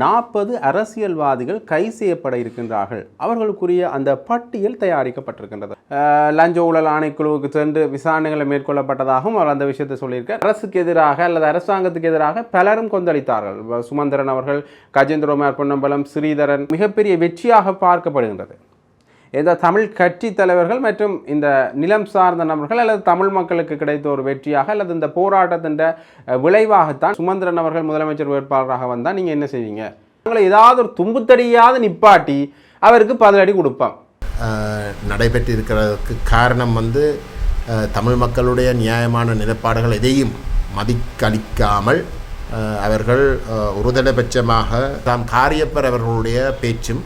40 அரசியல்வாதிகள் கை செய்யப்பட இருக்கின்றார்கள். அவர்களுக்குரிய அந்த பட்டியல் தயாரிக்கப்பட்டிருக்கின்றது. லஞ்ச ஊழல் ஆணைக்குழுவுக்கு சென்று விசாரணைகளை மேற்கொள்ளப்பட்டதாகவும் அவர் அந்த விஷயத்தை சொல்லியிருக்கார். அரசுக்கு எதிராக அல்லது அரசாங்கத்துக்கு எதிராக பலரும் கொந்தளித்தார்கள். சுமந்திரன் அவர்கள், கஜேந்திரகுமார் பொன்னம்பலம், ஸ்ரீதரன் மிகப்பெரிய வெற்றியாக பார்க்கப்படுகின்றது. இந்த தமிழ் கட்சி தலைவர்கள் மற்றும் இந்த நிலம் சார்ந்த நபர்கள் அல்லது தமிழ் மக்களுக்கு கிடைத்த ஒரு வெற்றியாக அல்லது இந்த போராட்டத்தின் விளைவாகத்தான் சுமந்திரன் அவர்கள் முதலமைச்சர் வேட்பாளராக வந்தால் நீங்கள் என்ன செய்வீங்க? அவங்களை ஏதாவது ஒரு தும்புத்தடியாவது நிப்பாட்டி அவருக்கு பதிலடி கொடுப்பான். நடைபெற்றிருக்கிறதுக்கு காரணம் தமிழ் மக்களுடைய நியாயமான நிலைப்பாடுகள் எதையும் மதிக்களிக்காமல் அவர்கள் ஒருதலைபட்சமாக தாம் காரியப்பர் அவர்களுடைய பேச்சும்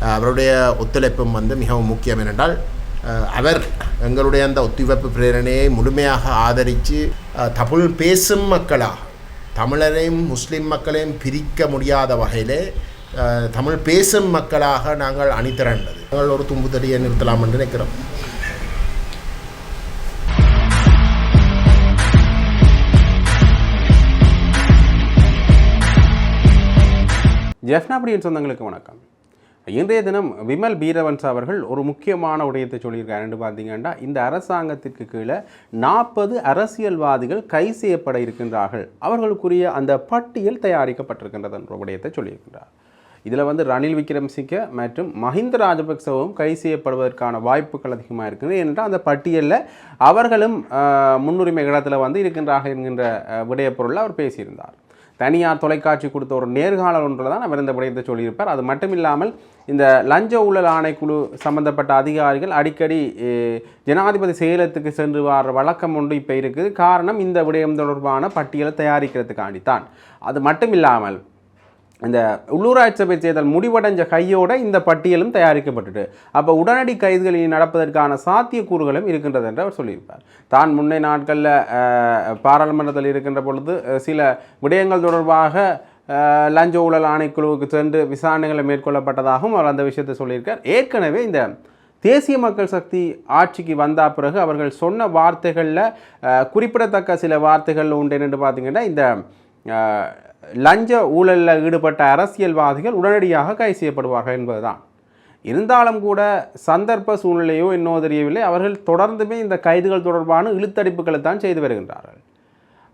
அவருடைய ஒத்துழைப்பும் மிகவும் முக்கியம். என்றால் அவர் எங்களுடைய அந்த ஒத்துழைப்பு பிரேரணையை முழுமையாக ஆதரித்து தமிழ் பேசும் மக்களாக தமிழரையும் முஸ்லீம் மக்களையும் பிரிக்க முடியாத வகையிலே தமிழ் பேசும் மக்களாக நாங்கள் அணிதிரண்டது. நாங்கள் ஒரு தும்புத்தடியை நிறுத்தலாம் என்று நினைக்கிறோம். ஜெஃப்னாபடியின் சொந்தங்களுக்கு வணக்கம். இன்றைய தினம் விமல் வீரவன்ச அவர்கள் ஒரு முக்கியமான விடயத்தை சொல்லியிருக்காரு. என்று பார்த்தீங்கன்னா, இந்த அரசாங்கத்திற்கு கீழே 40 அரசியல்வாதிகள் கை செய்யப்பட இருக்கின்றார்கள். அவர்களுக்குரிய அந்த பட்டியல் தயாரிக்கப்பட்டிருக்கின்றது என்ற விடயத்தை சொல்லியிருக்கின்றார். இதில் ரணில் விக்ரமசிங்கே மற்றும் மஹிந்த ராஜபக்சவும் கை செய்யப்படுவதற்கான வாய்ப்புகள் அதிகமாக இருக்குது. ஏனென்றால் அந்த பட்டியலில் அவர்களும் முன்னுரிமை இடத்துல இருக்கின்றார்கள் என்கின்ற விடயப்பொருளில் அவர் பேசியிருந்தார். தனியார் தொலைக்காட்சி கொடுத்த ஒரு நேர்காணல் ஒன்றில் தான் அவர் இந்த விடயத்தை சொல்லியிருப்பார். அது மட்டும் இல்லாமல் இந்த லஞ்ச ஊழல் ஆணைக்குழு சம்பந்தப்பட்ட அதிகாரிகள் அடிக்கடி ஜனாதிபதி செயலகத்துக்கு சென்று வர வழக்கம் ஒன்று இப்போ இருக்குது. காரணம் இந்த விடயம் தொடர்பான பட்டியலை தயாரிக்கிறதுக்காண்டித்தான். அது மட்டும் இல்லாமல் இந்த உள்ளூராட்சி சபை தேர்தல் முடிவடைஞ்ச கையோடு இந்த பட்டியலும் தயாரிக்கப்பட்டுட்டு அப்போ உடனடி கைதுகளில் நடப்பதற்கான சாத்தியக்கூறுகளும் இருக்கின்றது என்று அவர் சொல்லியிருப்பார். தான் முன்னே நாட்களில் பாராளுமன்றத்தில் இருக்கின்ற பொழுது சில விடயங்கள் தொடர்பாக லஞ்ச ஊழல் ஆணைக்குழுவுக்கு சென்று விசாரணைகளை மேற்கொள்ளப்பட்டதாகவும் அவர் அந்த விஷயத்தை சொல்லியிருக்கார். ஏற்கனவே இந்த தேசிய மக்கள் சக்தி ஆட்சிக்கு வந்த பிறகு அவர்கள் சொன்ன வார்த்தைகளில் குறிப்பிடத்தக்க சில வார்த்தைகள் உண்டு என்று பார்த்தீங்கன்னா, இந்த லஞ்ச ஊழலில் ஈடுபட்ட அரசியல்வாதிகள் உடனடியாக கை செய்யப்படுவார்கள் என்பதுதான். இருந்தாலும் கூட சந்தர்ப்ப சூழ்நிலையோ என்னோ தெரியவில்லை, அவர்கள் தொடர்ந்துமே இந்த கைதுகள் தொடர்பான இழுத்தடிப்புகளை தான் செய்து வருகின்றார்கள்.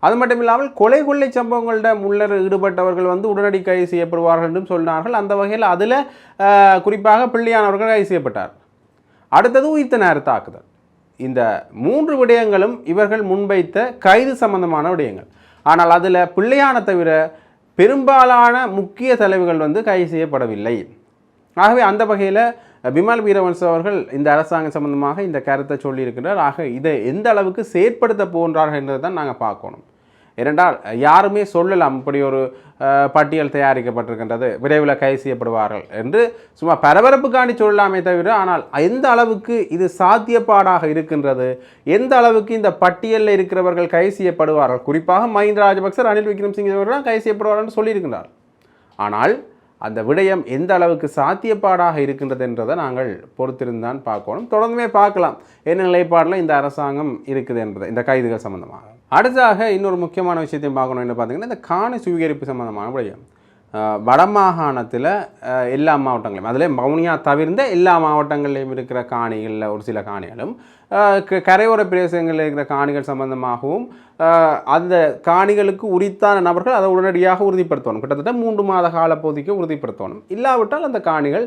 அது மட்டும் இல்லாமல் கொலை கொள்ளை சம்பவங்களிட முன்னர் ஈடுபட்டவர்கள் உடனடி கைது செய்யப்படுவார்கள் என்றும் சொன்னார்கள். அந்த வகையில் அதில் குறிப்பாக பிள்ளையானவர்கள் கைது செய்யப்பட்டார். அடுத்தது உயிர்த்த நேர தாக்குதல். இந்த 3 விடயங்களும் இவர்கள் முன்வைத்த கைது சம்பந்தமான விடயங்கள். ஆனால் அதில் பிள்ளையான தவிர பெரும்பாலான முக்கிய தலைவர்கள் கைது செய்யப்படவில்லை. ஆகவே அந்த வகையில் விமல் வீரவன்ச அவர்கள் இந்த அரசாங்கம் சம்பந்தமாக இந்த கருத்தை சொல்லியிருக்கிறார். ஆக இதை எந்த அளவுக்கு செயற்படுத்த போன்றார்கள் என்பதை தான் நாங்கள் பார்க்கணும். ஏனென்றால் யாருமே சொல்லலாம் இப்படி ஒரு பட்டியல் தயாரிக்கப்பட்டிருக்கின்றது, விரைவில் கைது செய்யப்படுவார்கள் என்று சும்மா பரபரப்புக்காண்டி சொல்லலாமே தவிர, ஆனால் எந்த அளவுக்கு இது சாத்தியப்பாடாக இருக்கின்றது, எந்த அளவுக்கு இந்த பட்டியலில் இருக்கிறவர்கள் கைது செய்யப்படுவார்கள், குறிப்பாக மஹிந்த ராஜபக்ச, ரணில் விக்ரமசிங்கே அவர்கள் கைது செய்யப்படுவார்கள் என்று சொல்லியிருக்கின்றார். ஆனால் அந்த விடயம் எந்த அளவுக்கு சாத்தியப்பாடாக இருக்கின்றது என்றதை நாங்கள் பொறுத்திருந்தான் பார்க்கணும். தொடர்ந்துமே பார்க்கலாம் என்ன நிலைப்பாடில் இந்த அரசாங்கம் இருக்குது என்பதை இந்த கைதுகள் சம்பந்தமாக. அடுத்ததாக இன்னொரு முக்கியமான விஷயத்தையும் பார்க்கணும் என்ன பார்த்தீங்கன்னா, இந்த காணி சுவீகரிப்பு சம்பந்தமான விடயம். வடமாகாணத்தில் எல்லா மாவட்டங்களையும், அதில் வவுனியா தவிர்ந்த எல்லா மாவட்டங்களிலும் இருக்கிற காணிகளில் ஒரு சில காணிகளும் கரையோர பிரதேசங்களில் இருக்கிற காணிகள் சம்பந்தமாகவும் அந்த காணிகளுக்கு உரித்தான நபர்கள் அதை உடனடியாக உறுதிப்படுத்தணும். கிட்டத்தட்ட 3 மாத காலப்பகுதிக்கு உறுதிப்படுத்தணும். இல்லாவிட்டால் அந்த காணிகள்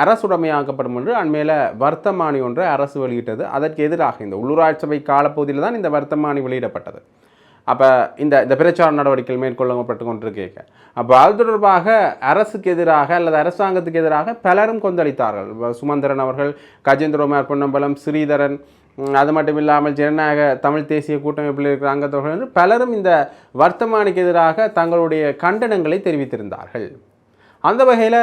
அரசுடைமையாக்கப்படும் என்று அண்மையில் வர்த்தமானி ஒன்று அரசு வெளியிட்டது. அதற்கு எதிராக இந்த உள்ளூராட்சி சபை காலப்பகுதியில் தான் இந்த வர்த்தமானி வெளியிடப்பட்டது. அப்போ இந்த பிரச்சார நடவடிக்கைகள் மேற்கொள்ளப்பட்டு கொண்டிருக்க அப்போ அது தொடர்பாக அரசுக்கு எதிராக அல்லது அரசாங்கத்துக்கு எதிராக பலரும் கொந்தளித்தார்கள். சுமந்திரன் அவர்கள், கஜேந்திரகுமார் பொன்னம்பலம், ஸ்ரீதரன், அது மட்டும் இல்லாமல் ஜனநாயக தமிழ் தேசிய கூட்டமைப்பில் இருக்கிற அங்கத்தவர்கள் என்று பலரும் இந்த வர்த்தமானிக்கு எதிராக தங்களுடைய கண்டனங்களை தெரிவித்திருந்தார்கள். அந்த வகையில்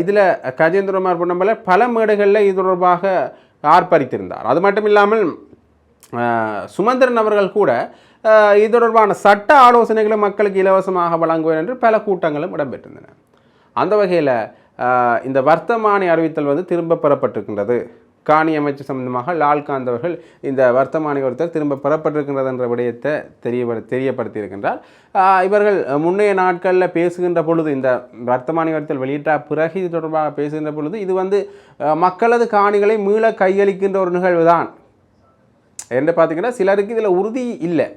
இதில் கஜேந்திரகுமார் பொன்னம்பலம் பல மேடைகளில் இது தொடர்பாக ஆர்ப்பரித்திருந்தார். அது மட்டும் இல்லாமல் சுமந்திரன் அவர்கள் கூட இது தொடர்பான சட்ட ஆலோசனைகளை மக்களுக்கு இலவசமாக வழங்குவேன் என்று பல கூட்டங்களும் இடம்பெற்றிருந்தன. அந்த வகையில் இந்த வர்த்தமானி அறிவித்தல் திரும்ப பெறப்பட்டிருக்கின்றது. காணி அமைச்சு சம்பந்தமாக லால்காந்த் அவர்கள் இந்த வர்த்தமானி ஒருத்தர் திரும்ப பெறப்பட்டிருக்கின்றது என்ற விடயத்தை தெரியப்படுத்தியிருக்கின்றார். இவர்கள் முன்னைய நாட்களில் பேசுகின்ற பொழுது, இந்த வர்த்தமானி ஒருத்தர் வெளியிட்ட பிறகு இது தொடர்பாக பேசுகின்ற பொழுது, இது மக்களது காணிகளை மீள கையளிக்கின்ற ஒரு நிகழ்வு தான் என்று பார்த்தீங்கன்னா சிலருக்கு இதில் உறுதி இல்லை.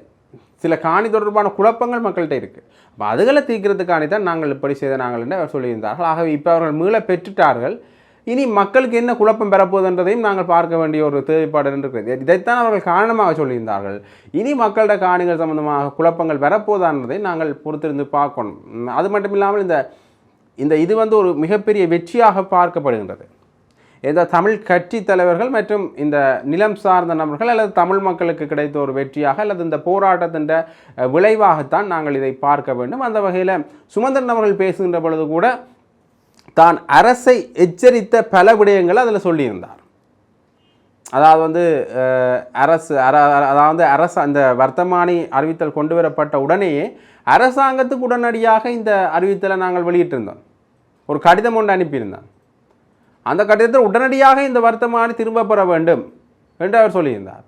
சில காணி தொடர்பான குழப்பங்கள் மக்கள்கிட்ட இருக்குது. அப்போ அதுகளை தீர்க்கிறதுக்காணி தான் நாங்கள் இப்படி செய்த நாங்கள் என்று அவர் சொல்லியிருந்தார்கள். ஆகவே இப்போ அவர்கள் மீள பெற்றுட்டார்கள். இனி மக்களுக்கு என்ன குழப்பம் பெறப்போகுதுன்றதையும் நாங்கள் பார்க்க வேண்டிய ஒரு தேவைப்பாடு இருக்கிறது. இதைத்தான் அவர்கள் காரணமாக சொல்லியிருந்தார்கள். இனி மக்களோட காணிகள் சம்பந்தமாக குழப்பங்கள் வரப்போதான்றதை நாங்கள் பொறுத்திருந்து பார்க்கணும். அது மட்டும் இல்லாமல் இது ஒரு மிகப்பெரிய வெற்றியாக பார்க்கப்படுகின்றது. இந்த தமிழ் கட்சி தலைவர்கள் மற்றும் இந்த நிலம் சார்ந்த நபர்கள் அல்லது தமிழ் மக்களுக்கு கிடைத்த ஒரு வெற்றியாக அல்லது இந்த போராட்டத்தின் விளைவாகத்தான் நாங்கள் இதை பார்க்க வேண்டும். அந்த வகையில் சுமந்திரன் அவர்கள் பேசுகின்ற பொழுது கூட தான் அரசை எச்சரித்த பல விடயங்களை அதில் சொல்லியிருந்தார். அதாவது அரசு அந்த வர்த்தமானி அறிவித்தல் கொண்டு வரப்பட்ட உடனேயே அரசாங்கத்துக்கு உடனடியாக இந்த அறிவித்தலை நாங்கள் வெளியிட்டிருந்தோம். ஒரு கடிதம் ஒன்று அனுப்பியிருந்தோம். அந்த கடிதத்தில் உடனடியாக இந்த வர்த்தமானி திரும்ப பெற வேண்டும் என்று அவர் சொல்லியிருந்தார்.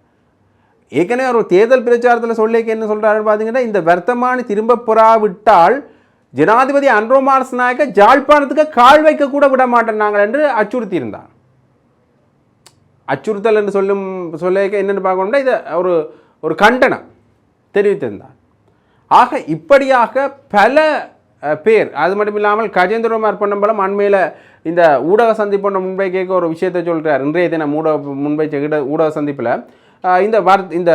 ஏற்கனவே ஒரு தேர்தல் பிரச்சாரத்தில் சொல்லிக்க என்ன சொல்கிறாருன்னு பார்த்தீங்கன்னா, இந்த வர்த்தமானி திரும்ப பெறாவிட்டால் ஜனாதிபதி அன்ரோ மாரஸ்நாயக்க ஜாழ்ப்பாணத்துக்கு கால் வைக்க கூட விட மாட்டேன் நாங்கள் என்று அச்சுறுத்தியிருந்தார். அச்சுறுத்தல் என்று சொல்லிக்க என்னென்னு பார்க்கணும்னா இதை ஒரு கண்டனம் தெரிவித்திருந்தார். ஆக இப்படியாக பல பேர், அது மட்டும் இல்லாமல் கஜேந்திரகுமார் பொன்னம்பலம் அண்மையில் இந்த ஊடக சந்திப்பு முன்வைக்க ஒரு விஷயத்தை சொல்கிறார். இன்றைய தினம் முன்வைச்ச ஊடக சந்திப்பில் இந்த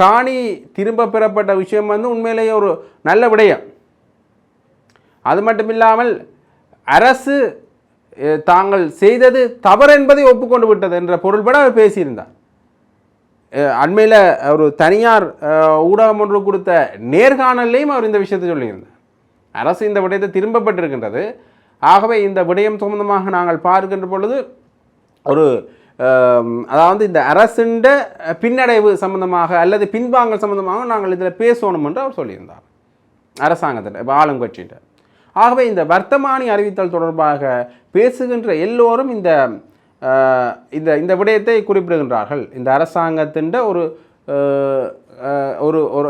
காணி திரும்ப பெறப்பட்ட விஷயம் உண்மையிலேயே ஒரு நல்ல விடயம். அது மட்டும் இல்லாமல் அரசு தாங்கள் செய்தது தவறு என்பதை ஒப்புக்கொண்டு விட்டது என்ற பொருள்பட அவர் பேசியிருந்தார். அண்மையில் ஒரு தனியார் ஊடகம் ஒன்று கொடுத்த நேர்காணலையும் அவர் இந்த விஷயத்தை சொல்லியிருந்தார். அரசு இந்த விடயத்தை திரும்பப்பட்டிருக்கின்றது. ஆகவே இந்த விடயம் சம்பந்தமாக நாங்கள் பார்க்கின்ற பொழுது அதாவது இந்த அரசுண்ட பின்னடைவு சம்பந்தமாக அல்லது பின்வாங்கல் சம்பந்தமாக நாங்கள் இதில் பேசணும் என்று அவர் சொல்லியிருந்தார் அரசாங்கத்தில், இப்போ ஆளுங்கட்சியிட்ட. ஆகவே இந்த வர்த்தமானி அறிவித்தல் தொடர்பாக பேசுகின்ற எல்லோரும் இந்த விடயத்தை குறிப்பிடுகின்றார்கள். இந்த அரசாங்கத்தின்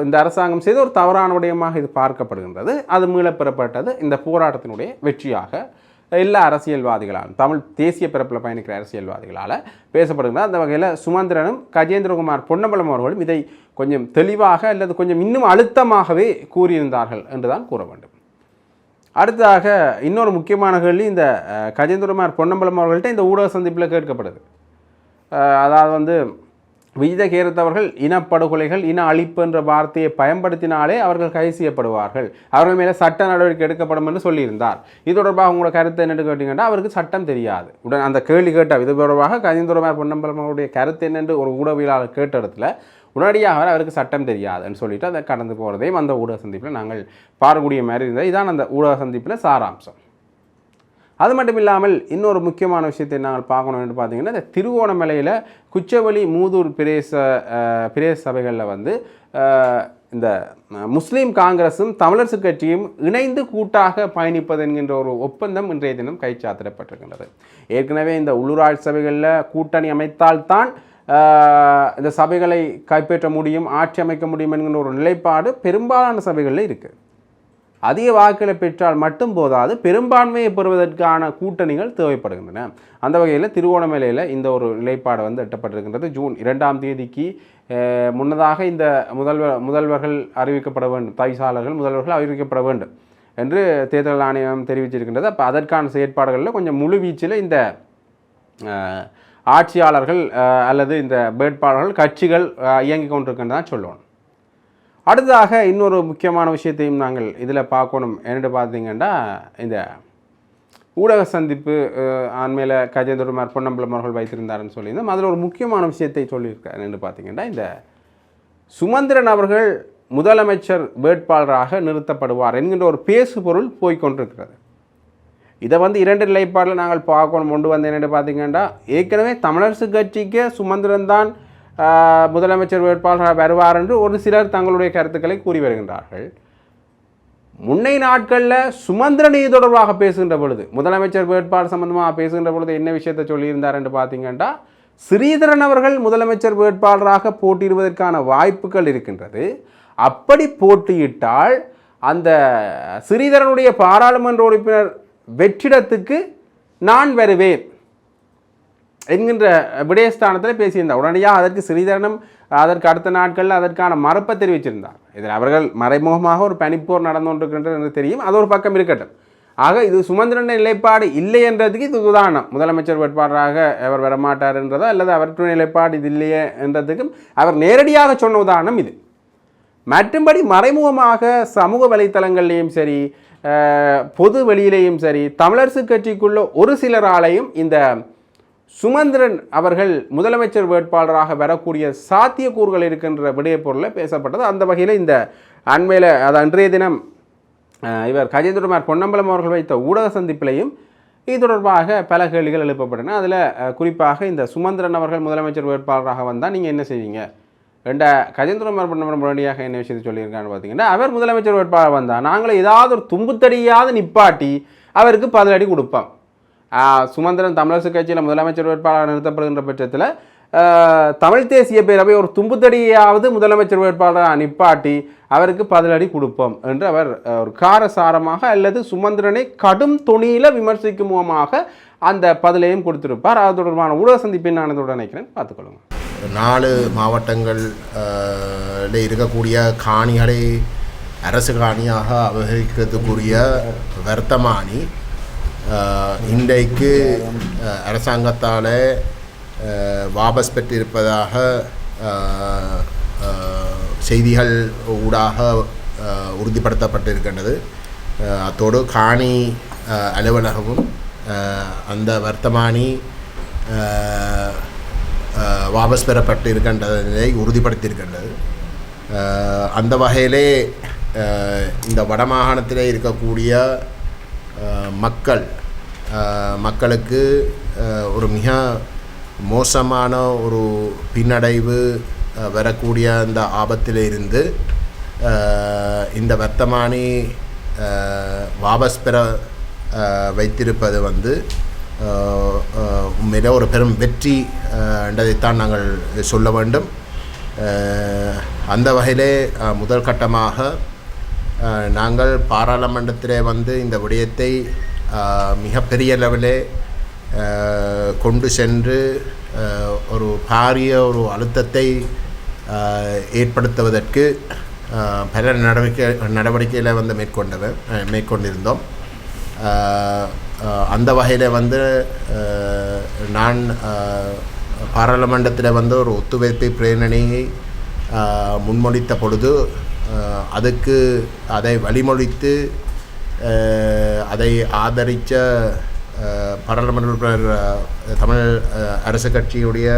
இந்த அரசாங்கம் செய்த ஒரு தவறான விடயமாக இது பார்க்கப்படுகின்றது. அது மீளப்பெறப்பட்டது இந்த போராட்டத்தினுடைய வெற்றியாக எல்லா அரசியல்வாதிகளாலும், தமிழ் தேசிய பிறப்பில் பயணிக்கிற அரசியல்வாதிகளால் பேசப்படுகின்றது. அந்த வகையில் சுமந்திரனும் கஜேந்திரகுமார் பொன்னம்பலம் அவர்களும் இதை கொஞ்சம் தெளிவாக அல்லது கொஞ்சம் இன்னும் அழுத்தமாகவே கூறியிருந்தார்கள் என்றுதான் கூற வேண்டும். அடுத்ததாக இன்னொரு முக்கியமான கேள்வி இந்த கஜேந்திரகுமார் பொன்னம்பலம் அவர்கள்ட்ட இந்த ஊடக சந்திப்பில் கேட்கப்படுது. அதாவது விஜித கேரத்தவர்கள் இனப்படுகொலைகள், இன அழிப்பு என்ற வார்த்தையை பயன்படுத்தினாலே அவர்கள் கைது செய்யப்படுவார்கள், அவர்கள் மேலே சட்ட நடவடிக்கை எடுக்கப்படும் என்று சொல்லியிருந்தார். இது தொடர்பாக உங்களோட கருத்து என்னென்னு கேட்டிங்கன்னா, அவருக்கு சட்டம் தெரியாது. உடன் அந்த கேள்வி கேட்டால் இது தொடர்பாக கஜேந்திரகுமார் பொன்னம்பலம் அவருடைய கருத்து என்னென்று ஒரு ஊடகவியலாளர் கேட்ட இடத்துல உடனடியாக அவருக்கு சட்டம் தெரியாதுன்னு சொல்லிட்டு அதை கடந்து போகிறதையும் அந்த ஊடக சந்திப்பில் நாங்கள் பார்க்கக்கூடிய மாதிரி இருந்தது. இதான் அந்த ஊடக சந்திப்பில் சாராம்சம். அது மட்டும் இல்லாமல் இன்னொரு முக்கியமான விஷயத்தை நாங்கள் பார்க்கணும் என்று பார்த்தீங்கன்னா, இந்த திருவோணமலையில் குச்சவெளி மூதூர் பிரதேச சபைகளில் இந்த முஸ்லீம் காங்கிரஸும் தமிழரசு கட்சியும் இணைந்து கூட்டாக பயணிப்பது என்கின்ற ஒரு ஒப்பந்தம் இன்றைய தினம் கைச்சாத்திடப்பட்டிருக்கின்றது. ஏற்கனவே இந்த உள்ளூராட்சி சபைகளில் கூட்டணி அமைத்தால்தான் இந்த சபைகளை கைப்பற்ற முடியும், ஆட்சி அமைக்க முடியும் என்கின்ற ஒரு நிலைப்பாடு பெரும்பாலான சபைகளில் இருக்குது. அதிக வாக்குகளை பெற்றால் மட்டும் போதாது, பெரும்பான்மையை பெறுவதற்கான கூட்டணிகள் தேவைப்படுகின்றன. அந்த வகையில் திருவோணமலையில் இந்த ஒரு நிலைப்பாடு எட்டப்பட்டிருக்கின்றது. ஜூன் 2ஆம் தேதிக்கு முன்னதாக இந்த முதல்வர்கள் அறிவிக்கப்பட வேண்டும், தவிசாளர்கள் முதல்வர்கள் அறிவிக்கப்பட வேண்டும் என்று தேர்தல் ஆணையம் தெரிவிச்சிருக்கின்றது. அப்போ அதற்கான செயற்பாடுகளில் கொஞ்சம் முழுவீச்சில் இந்த ஆட்சியாளர்கள் அல்லது இந்த வேட்பாளர்கள் கட்சிகள் இயங்கிக் கொண்டிருக்கின்றதான் சொல்லணும். அடுத்ததாக இன்னொரு முக்கியமான விஷயத்தையும் நாங்கள் இதில் பார்க்கணும். என்னென்னு பார்த்தீங்கன்னா, இந்த ஊடக சந்திப்பு அண்மையில் கஜேந்திரகுமார் பொன்னம்பலம் அவர்கள் வைத்திருந்தாருன்னு சொல்லியிருந்தோம். அதில் ஒரு முக்கியமான விஷயத்தை சொல்லியிருக்காரு என்று பார்த்தீங்கன்னா, இந்த சுமந்திரன் அவர்கள் முதலமைச்சர் வேட்பாளராக நிறுத்தப்படுவார் என்கின்ற ஒரு பேசு பொருள் போய்கொண்டிருக்கிறது. இதை 2 நிலைப்பாடில் நாங்கள் பார்க்கணும். கொண்டு என்னென்னு பார்த்தீங்கன்னா, ஏற்கனவே தமிழரசு கட்சிக்கு சுமந்திரன் தான் முதலமைச்சர் வேட்பாளராக வருவார் என்று ஒரு சிலர் தங்களுடைய கருத்துக்களை கூறி வருகின்றார்கள். முன்னை நாட்களில் சுமந்திரன் இது தொடர்பாக பேசுகின்ற பொழுது, முதலமைச்சர் வேட்பாளர் சம்பந்தமாக பேசுகின்ற பொழுது என்ன விஷயத்தை சொல்லியிருந்தார் என்று பார்த்தீங்கன்னா, ஸ்ரீதரன் அவர்கள் முதலமைச்சர் வேட்பாளராக போட்டியிடுவதற்கான வாய்ப்புகள் இருக்கின்றது. அப்படி போட்டியிட்டால் அந்த ஸ்ரீதரனுடைய பாராளுமன்ற உறுப்பினர் வெற்றிடத்துக்கு நான் வருவேன் என்கின்ற விடயஸ்தானத்தில் பேசியிருந்தார். உடனடியாக அதற்கு ஸ்ரீதரனும் அதற்கு அடுத்த நாட்களில் அதற்கான மறுப்பை தெரிவிச்சிருந்தார். இதில் அவர்கள் மறைமுகமாக ஒரு பனிப்போர் நடந்து கொண்டிருக்கின்றது என்று தெரியும். அது ஒரு பக்கம் இருக்கட்டும். ஆக இது சுமந்திரன் நிலைப்பாடு இல்லை என்றதுக்கு இது உதாரணம். முதலமைச்சர் வேட்பாளராக அவர் வரமாட்டார் என்றதோ அல்லது அவருடைய நிலைப்பாடு இது இல்லையே என்றதுக்கும் அவர் நேரடியாக சொன்ன உதாரணம் இது. மற்றும்படி மறைமுகமாக சமூக வலைத்தளங்கள்லேயும் சரி பொது வெளியிலேயும் சரி தமிழரசு கட்சிக்குள்ள ஒரு சிலராலையும் இந்த சுமந்திரன் அவர்கள் முதலமைச்சர் வேட்பாளராக வரக்கூடிய சாத்தியக்கூறுகள் இருக்கின்ற விடய பொருளில் பேசப்பட்டது. அந்த வகையில் இந்த அண்மையில் அது அன்றைய தினம் இவர் கஜேந்திரகுமார் பொன்னம்பலம் அவர்கள் வைத்த ஊடக சந்திப்பிலையும் இது தொடர்பாக பல கேள்விகள் எழுப்பப்பட்டன. அதில் குறிப்பாக இந்த சுமந்திரன் அவர்கள் முதலமைச்சர் வேட்பாளராக வந்தால் நீங்கள் என்ன செய்வீங்க என்ற கஜேந்திரகுமார் பொன்னம்பலம் உடனடியாக என்ன விஷயத்தை சொல்லியிருக்கான்னு பார்த்தீங்கன்னா, அவர் முதலமைச்சர் வேட்பாளர் வந்தால் நாங்களும் ஏதாவது ஒரு தும்புத்தடியாவது நிப்பாட்டி அவருக்கு பதிலடி கொடுப்போம். சுமந்திரன் தமிழரசு கட்சியில் முதலமைச்சர் வேட்பாளர் நிறுத்தப்படுகின்ற பட்சத்தில் தமிழ் தேசிய பேரவை ஒரு தும்புத்தடியாவது முதலமைச்சர் வேட்பாளராக நிப்பாட்டி அவருக்கு பதிலடி கொடுப்போம் என்று அவர் ஒரு காரசாரமாக அல்லது சுமந்திரனை கடும் தொனியில் விமர்சிக்கும் முகமாக அந்த பதிலையும் கொடுத்திருப்பார். அது தொடர்பான ஊடக சந்திப்பின் நான் இதோட நினைக்கிறேன், பார்த்துக்கொள்ளுங்க. 4 மாவட்டங்கள் இருக்கக்கூடிய காணிகளை அரசு காணியாக அபகரிக்கிறதுக்குரிய வர்த்தமானி இன்றைக்கு அரசாங்கத்தால் வாபஸ் பெற்றிருப்பதாக செய்திகள் ஊடாக உறுதிப்படுத்தப்பட்டிருக்கின்றது. அத்தோடு காணி அலுவலகமும் அந்த வர்த்தமானி வாபஸ் பெறப்பட்டு இருக்கின்றதை உறுதிப்படுத்தியிருக்கின்றது. அந்த வகையிலே இந்த வடமாகாணத்திலே இருக்கக்கூடிய மக்களுக்கு ஒரு மிக மோசமான ஒரு பின்னடைவு வரக்கூடிய அந்த ஆபத்திலிருந்து இந்த வர்த்தமானி வாபஸ் பெற வைத்திருப்பது உண்மையிலே ஒரு பெரும் வெற்றி என்றதைத்தான் நாங்கள் சொல்ல வேண்டும். அந்த வகையிலே முதல் கட்டமாக நாங்கள் பாராளுமன்றத்திலே இந்த விடயத்தை மிகப்பெரிய லெவலே கொண்டு சென்று ஒரு பாரிய ஒரு அழுத்தத்தை ஏற்படுத்துவதற்கு பல நடவடிக்கைகளை மேற்கொண்டிருந்தோம். அந்த வகையில் நான் பாராளுமன்றத்தில் ஒரு ஒத்துழைப்பு பிரேரணையை முன்மொழித்த பொழுது அதை வழிமொழித்து அதை ஆதரித்த பாராளுமன்ற உறுப்பினர் தமிழ் அரசு கட்சியுடைய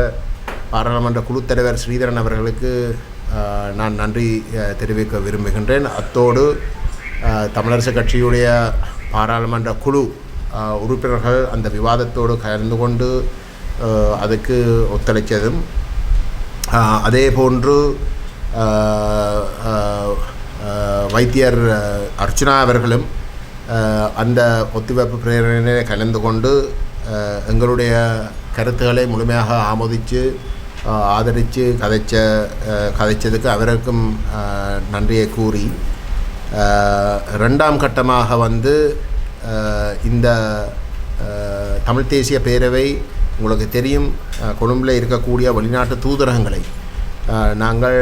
பாராளுமன்ற குழுத் தலைவர் ஸ்ரீதரன் அவர்களுக்கு நான் நன்றி தெரிவிக்க விரும்புகின்றேன். அத்தோடு தமிழரசு கட்சியுடைய பாராளுமன்ற குழு உறுப்பினர்கள் அந்த விவாதத்தோடு கலந்து கொண்டு அதுக்கு ஒத்துழைத்ததும், அதே போன்று வைத்தியர் அர்ச்சுனா அவர்களும் அந்த ஒத்துழைப்பு பிரேரணையை கலந்து கொண்டு எங்களுடைய கருத்துக்களை முழுமையாக ஆமோதித்து ஆதரித்து கதைச்சதுக்கு அவருக்கும் நன்றியை கூறி, 2ஆம் கட்டமாக இந்த தமிழ் தேசிய பேரவை உங்களுக்கு தெரியும், கொழும்பில் இருக்கக்கூடிய வெளிநாட்டு தூதரகங்களை நாங்கள்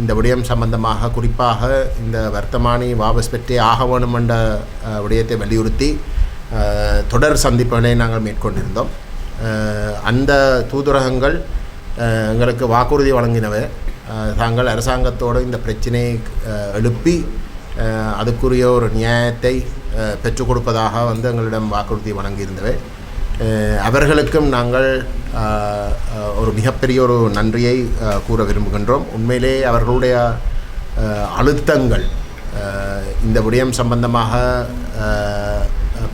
இந்த விடயம் சம்பந்தமாக குறிப்பாக இந்த வர்த்தமானி வாபஸ் பெற்றே ஆக வேணும் என்ற விடயத்தை வலியுறுத்தி தொடர் சந்திப்புகளை நாங்கள் மேற்கொண்டிருந்தோம். அந்த தூதரகங்கள் எங்களுக்கு வாக்குறுதி வழங்கினவை தாங்கள் அரசாங்கத்தோடு இந்த பிரச்சனையை எழுப்பி அதுக்குரிய ஒரு நியாயத்தை பெற்றுக் கொடுப்பதாக எங்களிடம் வாக்குறுதி வழங்கியிருந்தவை. அவர்களுக்கும் நாங்கள் ஒரு மிகப்பெரிய ஒரு நன்றியை கூற விரும்புகின்றோம். உண்மையிலே அவர்களுடைய அழுத்தங்கள் இந்த விடயம் சம்பந்தமாக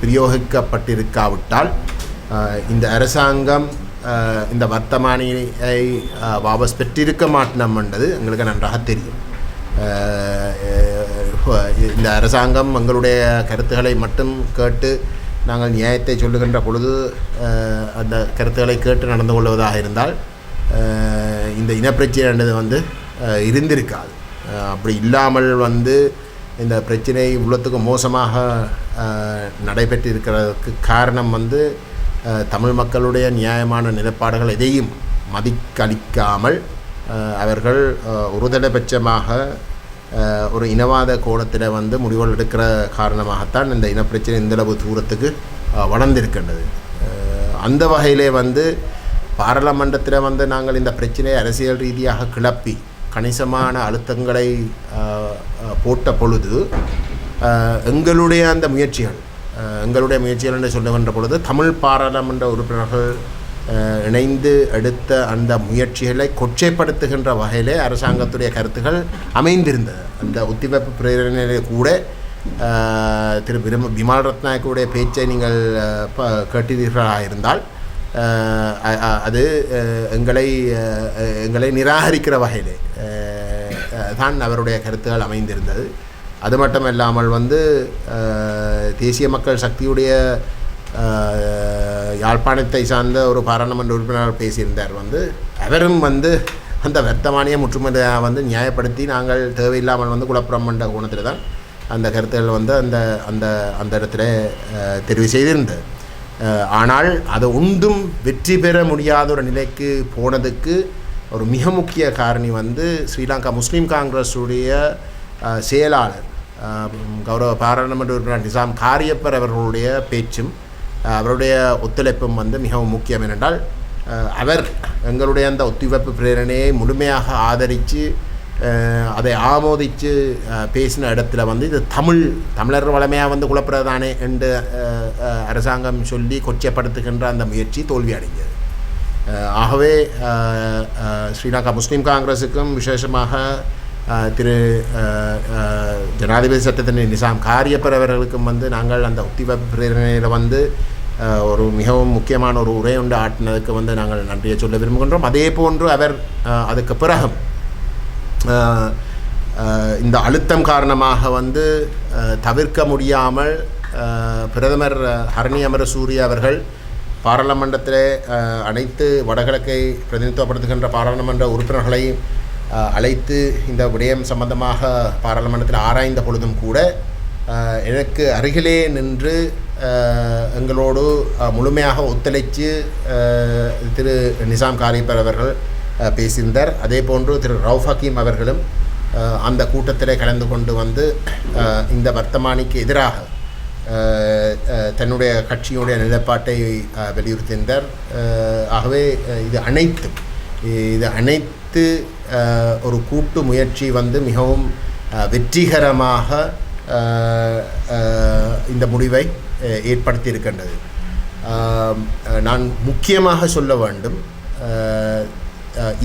பிரயோகிக்கப்பட்டிருக்காவிட்டால் இந்த அரசாங்கம் இந்த வர்த்தமானியை வாபஸ் பெற்றிருக்க மாட்டோம் என்றது எங்களுக்கு நன்றாக தெரியும். இந்த அரசாங்கம் எங்களுடைய கருத்துக்களை மட்டும் கேட்டு நாங்கள் நியாயத்தை சொல்லுகின்ற பொழுது அந்த கருத்துக்களை கேட்டு நடந்து கொள்வதாக இருந்தால் இந்த இனப்பிரச்சனை வந்து இருந்திருக்காது. அப்படி இல்லாமல் வந்து இந்த பிரச்சனை இவ்வளோத்துக்கு மோசமாக நடைபெற்று இருக்கிறதுக்கு காரணம் வந்து தமிழ் மக்களுடைய நியாயமான நிலைப்பாடுகள் எதையும் மதிக்களிக்காமல் அவர்கள் ஒருதலைபட்சமாக ஒரு இனவாத கோணத்தில் வந்து முடிவுகள் எடுக்கிற காரணமாகத்தான் இந்த இனப்பிரச்சனை இந்தளவு தூரத்துக்கு வளர்ந்திருக்கின்றது. அந்த வகையிலே வந்து பாராளுமன்றத்தில் வந்து நாங்கள் இந்த பிரச்சனையை அரசியல் ரீதியாக கிளப்பி கணிசமான அழுத்தங்களை போட்ட பொழுது எங்களுடைய அந்த முயற்சிகள் என்று சொல்லுகின்ற பொழுது தமிழ் பாராளுமன்ற உறுப்பினர்கள் இணைந்து எடுத்த அந்த முயற்சிகளை கொச்சைப்படுத்துகின்ற வகையிலே அரசாங்கத்துடைய கருத்துக்கள் அமைந்திருந்தது. அந்த ஒத்திவைப்பு பிரேரணையிலே கூட திரு விமல் ரத்நாயக்கருடைய பேச்சை நீங்கள் கேட்டீர்களாக இருந்தால் அது எங்களை நிராகரிக்கிற வகையிலே தான் அவருடைய கருத்துக்கள் அமைந்திருந்தது. அது மட்டுமல்லாமல் வந்து தேசிய மக்கள் சக்தியுடைய யாழ்ப்பாணத்தை சார்ந்த ஒரு பாராளுமன்ற உறுப்பினர் பேசியிருந்தார். வந்து அவரும் வந்து அந்த வர்த்தமானியை முற்றுமுறையாக வந்து நியாயப்படுத்தி நாங்கள் தேவையில்லாமல் வந்து குழப்பம் என்ற கோணத்தில் தான் அந்த கருத்துக்கள் வந்து அந்த அந்த அந்த இடத்துல தெரிவு செய்திருந்தது. ஆனால் அது ஒன்றும் வெற்றி பெற முடியாத ஒரு நிலைக்கு போனதுக்கு ஒரு மிக முக்கிய காரணி வந்து ஸ்ரீலங்கா முஸ்லீம் காங்கிரஸுடைய செயலாளர் கௌரவ பாராளுமன்ற உறுப்பினர் நிசாம் காரியப்பர் அவர்களுடைய பேச்சும் அவருடைய ஒத்துழைப்பும் வந்து மிகவும் முக்கியம். என்றால் அவர் எங்களுடைய அந்த ஒத்திவைப்பு பிரேரணையை முழுமையாக ஆதரித்து அதை ஆமோதித்து பேசின இடத்துல வந்து இது தமிழர் வளமையாக வந்து குழப்பறதானே என்று அரசாங்கம் சொல்லி கொச்சைப்படுத்துகின்ற அந்த முயற்சி தோல்வி அடைந்தது. ஆகவே ஸ்ரீலங்கா முஸ்லீம் காங்கிரஸுக்கும் விசேஷமாக திரு ஜனாதிபதி சட்டத்தின் நிசாம் காரியப்பர் அவர்களுக்கும் வந்து நாங்கள் அந்த ஒத்திவைப்பு பிரேரணையில் வந்து ஒரு மிகவும் முக்கியமான ஒரு உரை ஒன்று ஆட்டினதுக்கு வந்து நாங்கள் நன்றியை சொல்ல விரும்புகின்றோம். அதே போன்று அவர் அதுக்கு பிறகும் இந்த அழுத்தம் காரணமாக வந்து தவிர்க்க முடியாமல் பிரதமர் ஹரணி அமரசூரிய அவர்கள் பாராளுமன்றத்திலே அனைத்து வடகிழக்கை பிரதிநிதித்துவப்படுத்துகின்ற பாராளுமன்ற உறுப்பினர்களை அழைத்து இந்த விடயம் சம்பந்தமாக பாராளுமன்றத்தில் ஆராய்ந்த பொழுதும் கூட எனக்கு அருகிலே நின்று எங்களோடு முழுமையாக ஒத்துழைத்து திரு நிசாம் காரியப்பர் அவர்கள் பேசியிருந்தார். அதே போன்று திரு ரவுஃப் ஹக்கீம் அவர்களும் அந்த கூட்டத்தில் கலந்து கொண்டு வந்து இந்த வர்த்தமானிக்கு எதிராக தன்னுடைய கட்சியுடைய நிலைப்பாட்டை வலியுறுத்தியிருந்தார். ஆகவே இது அனைத்து ஒரு கூட்டு முயற்சி வந்து மிகவும் வெற்றிகரமாக இந்த முடிவை ஏற்படுத்தியிருக்கின்றது. நான் முக்கியமாக சொல்ல வேண்டும்,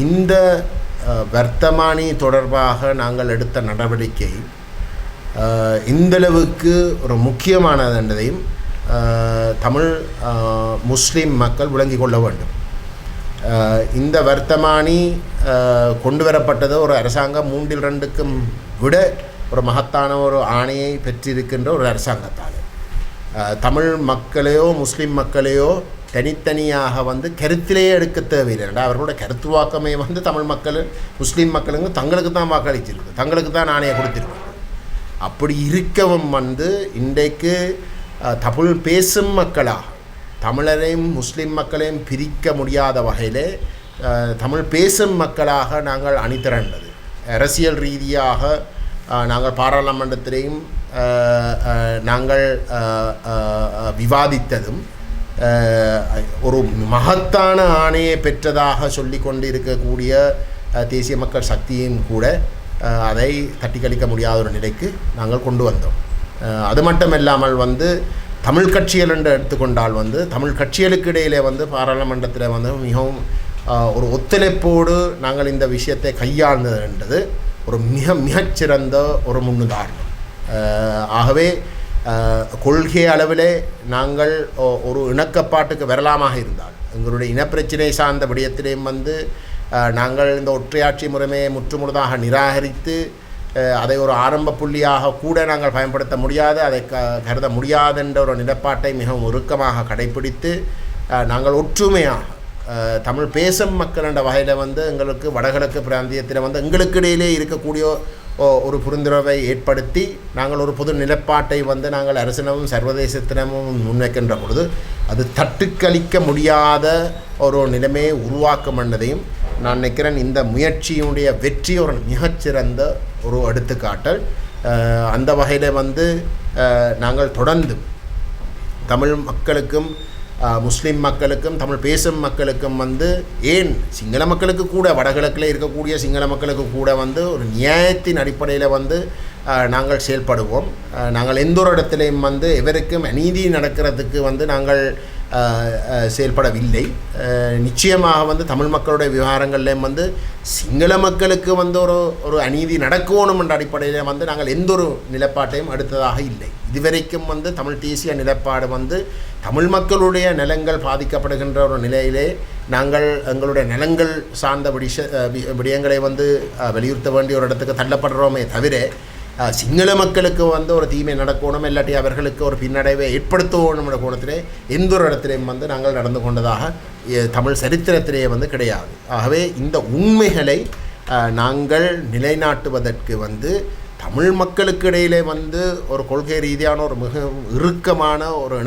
இந்த வர்த்தமானி தொடர்பாக நாங்கள் எடுத்த நடவடிக்கை இந்தளவுக்கு ஒரு முக்கியமானது என்பதையும் தமிழ் முஸ்லீம் மக்கள் விளங்கி கொள்ள வேண்டும். இந்த வர்த்தமானி கொண்டு வரப்பட்டது ஒரு அரசாங்கம் 3/2க்கும் விட ஒரு மகத்தான ஒரு ஆணையை பெற்றிருக்கின்ற ஒரு அரசாங்கத்தால் தமிழ் மக்களையோ முஸ்லீம் மக்களையோ தனித்தனியாக வந்து கருத்திலேயே எடுக்க தேவையில்லை. அவர்களோட கருத்துவாக்கமே வந்து தமிழ் மக்கள் முஸ்லீம் மக்களுங்க தங்களுக்கு தான் வாக்களிச்சிருக்கு, தங்களுக்கு தான் ஆணையை கொடுத்திருக்கு. அப்படி இருக்கவும் வந்து இன்றைக்கு தமிழ் பேசும் மக்களாக தமிழரையும் முஸ்லீம் மக்களையும் பிரிக்க முடியாத வகையிலே தமிழ் பேசும் மக்களாக நாங்கள் அணிதிரண்டது, அரசியல் ரீதியாக நாங்கள் பாராளுமன்றத்திலேயும் நாங்கள் விவாதித்ததும் ஒரு மகத்தான ஆணையை பெற்றதாக சொல்லி கொண்டு இருக்கக்கூடிய தேசிய மக்கள் சக்தியும் கூட அதை தட்டி கழிக்க முடியாத ஒரு நிலைக்கு நாங்கள் கொண்டு வந்தோம். அது மட்டும் இல்லாமல் வந்து தமிழ் கட்சிகள் என்று எடுத்துக்கொண்டால் வந்து தமிழ் கட்சிகளுக்கு இடையிலே வந்து பாராளுமன்றத்தில் வந்து மிகவும் ஒரு ஒத்துழைப்போடு நாங்கள் இந்த விஷயத்தை கையாண்டது என்றது ஒரு மிகச்சிறந்த ஒரு முன்னுதாரணம். ஆகவே கொள்கை அளவிலே நாங்கள் ஒரு இணக்கப்பாட்டுக்கு வரலாமாக இருந்தால் எங்களுடைய இனப்பிரச்சினை சார்ந்த விடயத்திலேயும் வந்து நாங்கள் இந்த ஒற்றையாட்சி முறைமையை முற்றுமுழுதாக நிராகரித்து அதை ஒரு ஆரம்ப புள்ளியாக கூட நாங்கள் பயன்படுத்த முடியாது, அதை கருத முடியாது என்ற ஒரு நிலப்பாட்டை மிகவும் உருக்கமாக கடைப்பிடித்து நாங்கள் ஒற்றுமையாக தமிழ் பேசும் மக்கள் என்ற வகையில் வந்து எங்களுக்கு வடகிழக்கு பிராந்தியத்தில் வந்து எங்களுக்கு இடையிலே இருக்கக்கூடிய ஒரு புரிந்துணர்வை ஏற்படுத்தி நாங்கள் ஒரு பொது நிலப்பாட்டை வந்து நாங்கள் அரசினமும் சர்வதேசத்தினமும் முன்வைக்கின்ற பொழுது அது தட்டுக்களிக்க முடியாத ஒரு நிலைமையை உருவாக்கும் என்பதையும் நான் நினைக்கிறேன். இந்த முயற்சியினுடைய வெற்றி ஒரு மிகச்சிறந்த ஒரு எடுத்துக்காட்டல். அந்த வகையில் வந்து நாங்கள் தொடர்ந்து தமிழ் மக்களுக்கும் முஸ்லீம் மக்களுக்கும் தமிழ் பேசும் மக்களுக்கும் வந்து ஏன் சிங்கள மக்களுக்கு கூட வடகிழக்கில் இருக்கக்கூடிய சிங்கள மக்களுக்கு கூட வந்து ஒரு நியாயத்தின் அடிப்படையில் வந்து நாங்கள் செயல்படுவோம். நாங்கள் எந்த ஒரு இடத்துலையும் வந்து எவருக்கும் அநீதி நடக்கிறதுக்கு வந்து நாங்கள் செயல்படவில்லை. நிச்சயமாக வந்து தமிழ் மக்களுடைய விவகாரங்கள்லேயும் வந்து சிங்கள மக்களுக்கு வந்து ஒரு அநீதி நடக்கணும் என்ற அடிப்படையில் வந்து நாங்கள் எந்த ஒரு நிலப்பாட்டையும் அடுத்ததாக இல்லை. இதுவரைக்கும் வந்து தமிழ் தேசிய நிலப்பாடு வந்து தமிழ் மக்களுடைய நிலங்கள் பாதிக்கப்படுகின்ற ஒரு நிலையிலே நாங்கள் எங்களுடைய நிலங்கள் சார்ந்த விடயங்களை வந்து வலியுறுத்த வேண்டிய ஒரு இடத்துக்கு தள்ளப்படுறோமே தவிர சிங்கள மக்களுக்கு வந்து ஒரு தீமை நடக்கணும் இல்லாட்டி அவர்களுக்கு ஒரு பின்னடைவை ஏற்படுத்தணும் என்ற கோணத்திலே எந்த ஒரு இடத்திலையும் வந்து நாங்கள் நடந்து கொண்டதாக தமிழ் சரித்திரத்திலேயே வந்து கிடையாது. ஆகவே இந்த உண்மைகளை நாங்கள் நிலைநாட்டுவதற்கு வந்து தமிழ் மக்களுக்கு இடையிலே வந்து ஒரு கொள்கை ரீதியான ஒரு மிக இறுக்கமான ஒரு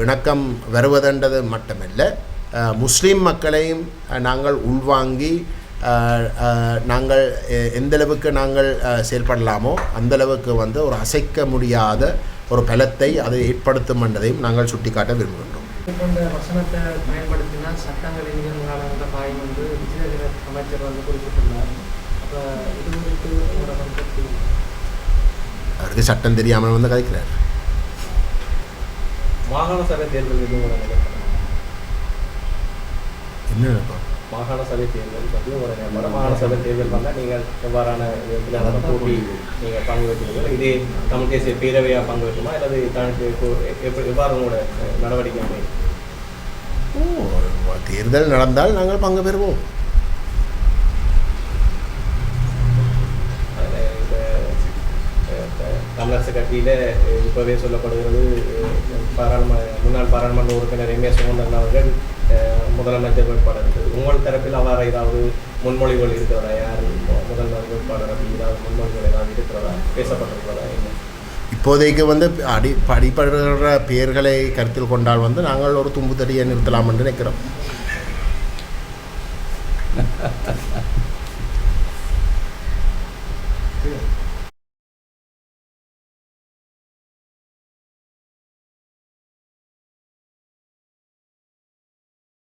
இணக்கம் வருவதென்றது மட்டுமல்ல, முஸ்லீம் மக்களையும் நாங்கள் உள்வாங்கி நாங்கள் எந்தளவுக்கு நாங்கள் செயல்படலாமோ அந்தளவுக்கு வந்து ஒரு அசைக்க முடியாத ஒரு பலத்தை அதை ஏற்படுத்தும் என்பதையும் நாங்கள் சுட்டிக்காட்ட விரும்புகின்றோம். இந்த வசனத்தை பயன்படுத்தினால் சட்டங்கள் என்கிற பாயம் வந்து விஜயநகர அமைச்சர் வந்து குறிப்பிட்டுள்ளார். அப்போ இது குறித்து அவருக்கு சட்டம் தெரியாமல் வந்து கதைக்கிறார். மாகாண சபை தேர்தல் எதுவும் என்ன நினைப்போம்? மாகாண சபை தேர்தல் பற்றி வடமாகாண சபை தேர்தல் வந்தால் நீங்கள் எவ்வாறான விதத்தில் போட்டி நீங்கள் பங்கு வைக்கிறீர்கள்? இதே தமிழ் தேசிய பேரவையாக பங்கு வைக்குமா அல்லது எவ்வாறு உங்களோட நடவடிக்கை அமையும்? தேர்தல் நடந்தால் நாங்கள் பங்கு பெறுவோம். தமிழரசு கட்சியில் இப்போவே சொல்லப்படுகிறது முன்னாள் பாராளுமன்ற உறுப்பினர் எம்ஏ சுமந்திரன் அவர்கள் முதலமைச்சர் வேட்பாளர். உங்கள் தரப்பில் அவ்வாறு ஏதாவது முன்மொழிகள் இருக்கிறதா? யார் முதல்வர் வேட்பாளர் அப்படி ஏதாவது முன்மொழிகள் ஏதாவது இருக்கிறதா, பேசப்பட்டிருக்கிறதா? என்ன இப்போதைக்கு வந்து அடிப்படுகிற பெயர்களை கருத்தில் கொண்டால் வந்து நாங்கள் ஒரு தும்பு தடியை நிறுத்தலாம் என்று நினைக்கிறோம்.